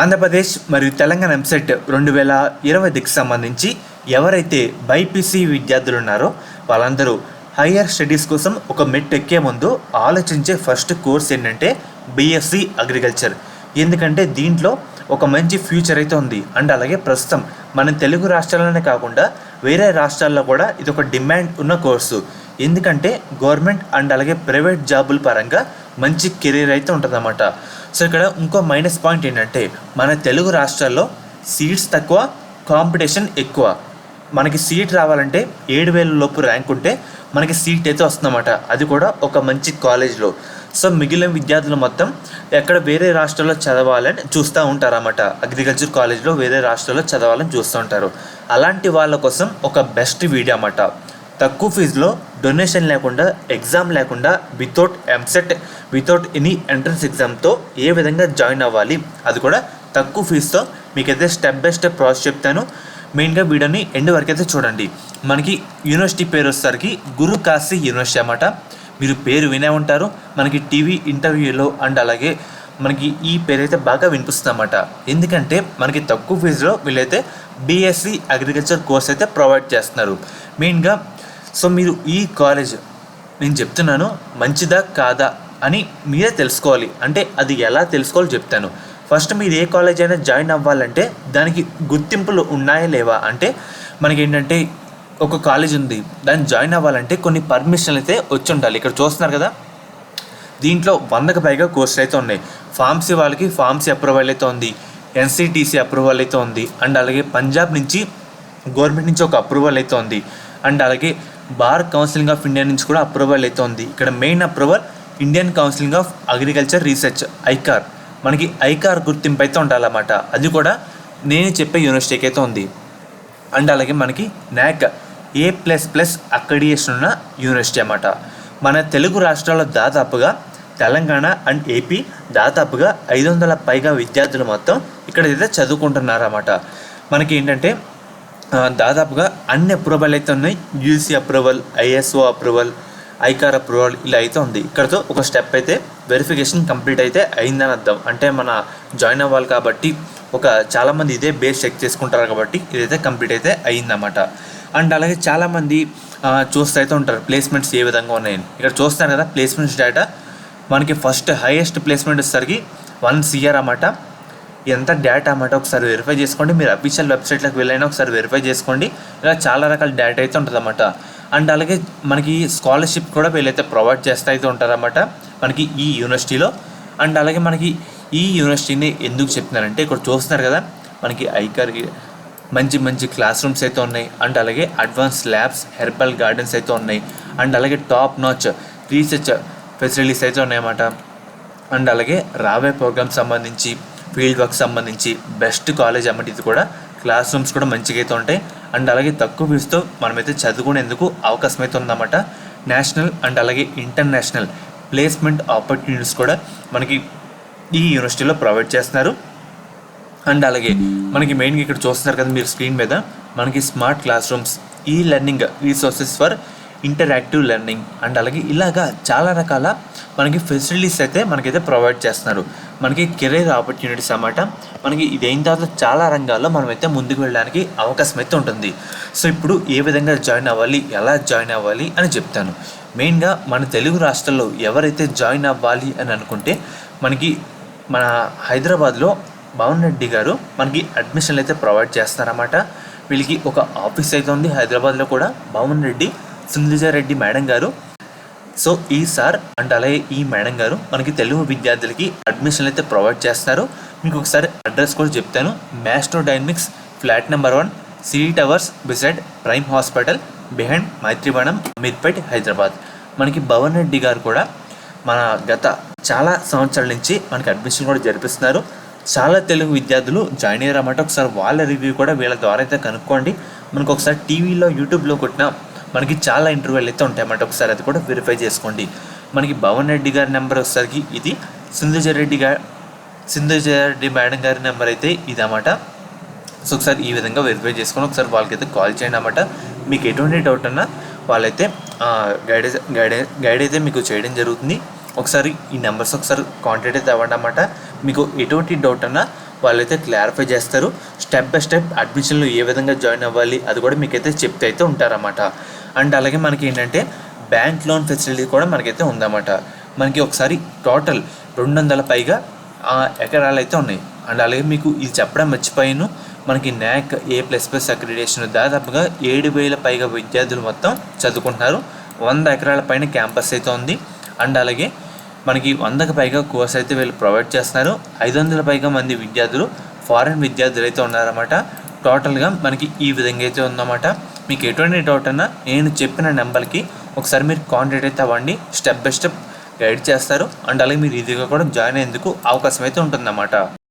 ఆంధ్రప్రదేశ్ మరియు తెలంగాణ ఎంసెట్ 2020కి సంబంధించి ఎవరైతే బైపీసీ విద్యార్థులు ఉన్నారో వాళ్ళందరూ హయ్యర్ స్టడీస్ కోసం ఒక మెట్ ఎక్కే ముందు ఆలోచించే ఫస్ట్ కోర్స్ ఏంటంటే బీఎస్సీ అగ్రికల్చర్. ఎందుకంటే దీంట్లో ఒక మంచి ఫ్యూచర్ అయితే ఉంది. అండ్ అలాగే ప్రస్తుతం మన తెలుగు రాష్ట్రాల్లోనే కాకుండా వేరే రాష్ట్రాల్లో కూడా ఇది ఒక డిమాండ్ ఉన్న కోర్సు. ఎందుకంటే గవర్నమెంట్ అండ్ అలాగే ప్రైవేట్ జాబుల పరంగా మంచి కెరీర్ అయితే ఉంటుందన్నమాట. సో ఇక్కడ ఇంకో మైనస్ పాయింట్ ఏంటంటే మన తెలుగు రాష్ట్రాల్లో సీట్స్ తక్కువ, కాంపిటీషన్ ఎక్కువ. మనకి సీట్ రావాలంటే 7,000 లోపు ర్యాంక్ ఉంటే మనకి సీట్ అయితే వస్తుందన్నమాట, అది కూడా ఒక మంచి కాలేజ్లో. సో మిగిలిన విద్యార్థులు మొత్తం ఎక్కడ వేరే రాష్ట్రాల్లో చదవాలని చూస్తూ ఉంటారన్నమాట. అగ్రికల్చర్ కాలేజ్లో వేరే రాష్ట్రాల్లో చదవాలని చూస్తూ ఉంటారు. అలాంటి వాళ్ళ కోసం ఒక బెస్ట్ వీడియో అన్నమాట. తక్కువ ఫీజులో డొనేషన్ లేకుండా, ఎగ్జామ్ లేకుండా, without EAMCET, without any entrance ఎగ్జామ్తో ఏ విధంగా జాయిన్ అవ్వాలి, అది కూడా తక్కువ ఫీజుతో మీకైతే స్టెప్ బై స్టెప్ ప్రాసెస్ చెప్తాను. మెయిన్గా వీడియోని ఎండ్ వరకు అయితే చూడండి. మనకి యూనివర్సిటీ పేరు వచ్చేసరికి గురు కాశీ యూనివర్సిటీ అన్నమాట. మీరు పేరు వినే ఉంటారు, మనకి టీవీ ఇంటర్వ్యూలో అండ్ అలాగే మనకి ఈ పేరు అయితే బాగా వినిపిస్తుంది అన్నమాట. ఎందుకంటే మనకి తక్కువ ఫీజులో వీళ్ళైతే బీఎస్సీ అగ్రికల్చర్ కోర్స్ అయితే ప్రొవైడ్ చేస్తున్నారు. మెయిన్గా సో మీరు ఈ కాలేజ్ నేను చెప్తున్నాను మంచిదా కాదా అని మీరే తెలుసుకోవాలి. అంటే అది ఎలా తెలుసుకోవాలో చెప్తాను. ఫస్ట్ మీరు ఏ కాలేజ్ అయినా జాయిన్ అవ్వాలంటే దానికి గుర్తింపులు ఉన్నాయా లేవా, అంటే మనకి ఏంటంటే ఒక కాలేజ్ ఉంది, దాన్ని జాయిన్ అవ్వాలంటే కొన్ని పర్మిషన్లు అయితే వచ్చి ఉండాలి. ఇక్కడ చూస్తున్నారు కదా, దీంట్లో 100కు పైగా కోర్సులు అయితే ఉన్నాయి. ఫార్మసీ వాళ్ళకి ఫార్మసీ అప్రూవల్ అయితే ఉంది, ఎన్సిటీసీ అప్రూవల్ అయితే ఉంది, అండ్ అలాగే పంజాబ్ నుంచి గవర్నమెంట్ నుంచి ఒక అప్రూవల్ అయితే ఉంది, అండ్ అలాగే బార్ కౌన్సిలింగ్ ఆఫ్ ఇండియా నుంచి కూడా అప్రూవల్ అయితే ఉంది. ఇక్కడ main approval Indian counselling of agriculture research, ICAR. మనకి ఐకార్ గుర్తింపు అయితే ఉండాలన్నమాట, అది నేను చెప్పే యూనివర్సిటీకి అయితే ఉంది. అండ్ అలాగే మనకి NAAC A++ అక్రిడిటేషన్ ఉన్న యూనివర్సిటీ అన్నమాట. మన తెలుగు రాష్ట్రాల్లో దాదాపుగా తెలంగాణ అండ్ ఏపీ దాదాపుగా 500 పైగా విద్యార్థులు మొత్తం ఇక్కడైతే చదువుకుంటున్నారన్నమాట. మనకి ఏంటంటే దాదాపుగా అన్ని అప్రూవల్ అయితే ఉన్నాయి. UC approval, ISO approval, ICAR approval ఇలా అయితే ఉంది. ఇక్కడతో ఒక స్టెప్ అయితే వెరిఫికేషన్ కంప్లీట్ అయితే అయిందని అర్థం. అంటే మన జాయిన్ అవ్వాలి కాబట్టి చాలామంది ఇదే బేస్ చెక్ చేసుకుంటారు కాబట్టి ఇదైతే కంప్లీట్ అయితే అయిందన్నమాట. అండ్ అలాగే చాలామంది చూస్తూ అయితే ఉంటారు ప్లేస్మెంట్స్ ఏ విధంగా ఉన్నాయని. ఇక్కడ చూస్తారు కదా ప్లేస్మెంట్స్ డేటా. మనకి ఫస్ట్ హైయెస్ట్ ప్లేస్మెంట్ వచ్చేసరికి 1 CR అన్నమాట. ఎంత డేటా అన్నమాట ఒకసారి వెరిఫై చేసుకోండి. మీరు అఫీషియల్ వెబ్సైట్లోకి వెళ్ళైనా ఒకసారి వెరిఫై చేసుకోండి. ఇలా చాలా రకాల డేటా అయితే ఉంటుంది అన్నమాట. అండ్ అలాగే మనకి స్కాలర్షిప్ కూడా వీళ్ళైతే ప్రొవైడ్ చేస్తూ అయితే ఉంటారన్నమాట మనకి ఈ యూనివర్సిటీలో. అండ్ అలాగే మనకి ఈ యూనివర్సిటీని ఎందుకు చెప్తున్నానంటే ఇక్కడ చూస్తున్నారు కదా, మనకి ఐకార్కి మంచి మంచి క్లాస్ రూమ్స్ అయితే ఉన్నాయి. అండ్ అలాగే అడ్వాన్స్ ల్యాబ్స్, హెర్బల్ గార్డెన్స్ అయితే ఉన్నాయి. అండ్ అలాగే టాప్ నాచ్ రీసెర్చ్ ఫెసిలిటీస్ అయితే ఉన్నాయన్నమాట. అండ్ అలాగే రాబోయే ప్రోగ్రామ్ సంబంధించి, ఫీల్డ్ వర్క్ సంబంధించి బెస్ట్ కాలేజ్ అన్నమాట. ఇది కూడా క్లాస్ రూమ్స్ కూడా మంచిగా అయితే ఉంటాయి. అండ్ అలాగే తక్కువ ఫీజుతో మనమైతే చదువుకునేందుకు అవకాశం అయితే ఉందన్నమాట. నేషనల్ అండ్ అలాగే ఇంటర్నేషనల్ ప్లేస్మెంట్ ఆపర్చునిటీస్ కూడా మనకి ఈ యూనివర్సిటీలో ప్రొవైడ్ చేస్తున్నారు. అండ్ అలాగే మనకి మెయిన్గా ఇక్కడ చూస్తున్నారు కదా మీరు స్క్రీన్ మీద, మనకి స్మార్ట్ క్లాస్ రూమ్స్, ఈ learning resources for interactive learning, and అలాగే ఇలాగా చాలా రకాల మనకి ఫెసిలిటీస్ అయితే మనకైతే ప్రొవైడ్ చేస్తున్నారు. మనకి కెరీర్ ఆపర్చునిటీస్ అన్నమాట. మనకి ఇదైన తర్వాత చాలా రంగాల్లో మనమైతే ముందుకు వెళ్ళడానికి అవకాశం అయితే ఉంటుంది. సో ఇప్పుడు ఏ విధంగా జాయిన్ అవ్వాలి, ఎలా జాయిన్ అవ్వాలి అని చెప్తాను. మెయిన్గా మన తెలుగు రాష్ట్రాల్లో ఎవరైతే జాయిన్ అవ్వాలి అని అనుకుంటే మనకి మన హైదరాబాద్లో భవన్ రెడ్డి గారు మనకి అడ్మిషన్లు అయితే ప్రొవైడ్ చేస్తారన్నమాట. వీళ్ళకి ఒక ఆఫీస్ అయితే ఉంది హైదరాబాద్లో కూడా, భవన్ రెడ్డి సుందజారెడ్డి మేడం గారు. సో ఈ సార్ అండ్ అలాగే ఈ మేడం గారు మనకి తెలుగు విద్యార్థులకి అడ్మిషన్లు అయితే ప్రొవైడ్ చేస్తారు. మీకు ఒకసారి అడ్రస్ కూడా చెప్తాను. Maestro dynamics flat number 1, city towers beside prime hospital behind Maitrivanam, Meerpet, Hyderabad. మనకి భవన్ రెడ్డి గారు కూడా మన గత చాలా సంవత్సరాల నుంచి మనకి అడ్మిషన్ కూడా జరిపిస్తున్నారు. చాలా తెలుగు విద్యార్థులు జాయిన్ అయ్యారన్నమాట. ఒకసారి వాళ్ళ రివ్యూ కూడా వీళ్ళ ద్వారా అయితే కనుక్కోండి. మనకు ఒకసారి టీవీలో, యూట్యూబ్లో కొట్టిన మనకి చాలా ఇంటర్వ్యూలు అయితే ఉంటాయన్నమాట. ఒకసారి అది కూడా వెరిఫై చేసుకోండి. మనకి భవన్ రెడ్డి గారి నెంబర్ వచ్చేసరికి ఇది, సింధుజారెడ్డి మేడం గారి నెంబర్ అయితే ఇదన్నమాట. సో ఒకసారి ఈ విధంగా వెరిఫై చేసుకొని ఒకసారి వాళ్ళకైతే కాల్ చేయండి అన్నమాట. మీకు ఎటువంటి డౌట్ అన్నా వాళ్ళైతే గైడ్ అయితే మీకు చేయడం జరుగుతుంది. ఒకసారి ఈ నెంబర్స్ ఒకసారి కాంటాక్ట్ అయితే అవ్వండి అన్నమాట. మీకు ఎటువంటి డౌట్ అన్నా వాళ్ళైతే క్లారిఫై చేస్తారు. స్టెప్ బై స్టెప్ అడ్మిషన్లో ఏ విధంగా జాయిన్ అవ్వాలి అది కూడా మీకైతే చెప్తే అయితే ఉంటారన్నమాట. అండ్ అలాగే మనకి ఏంటంటే బ్యాంక్ లోన్ ఫెసిలిటీ కూడా మనకైతే ఉందన్నమాట. మనకి ఒకసారి టోటల్ 200 పైగా ఎకరాలు అయితే ఉన్నాయి. అండ్ అలాగే మీకు ఇది చెప్పడం మర్చిపోయాను, మనకి NAC A++ అక్రిడిటేషన్ దాదాపుగా 7,000 పైగా విద్యార్థులు మొత్తం చదువుకుంటున్నారు. 100 ఎకరాల పైన క్యాంపస్ అయితే ఉంది. అండ్ అలాగే మనకి 100కి పైగా కోర్స్ అయితే వీళ్ళు ప్రొవైడ్ చేస్తున్నారు. 500 పైగా మంది విద్యార్థులు ఫారెన్ విద్యార్థులు అయితే ఉన్నారన్నమాట. టోటల్గా మనకి ఈ విధంగా అయితే ఉందన్నమాట. మీకు ఎటువంటి డౌట్ అన్నా నేను చెప్పిన నెంబర్కి ఒకసారి మీరు కాంటాక్ట్ అయితే అవ్వండి. స్టెప్ బై స్టెప్ గైడ్ చేస్తారు. అండ్ అలాగే మీరు ఈజీగా కూడా జాయిన్ అయ్యేందుకు అవకాశం అయితే ఉంటుందన్నమాట.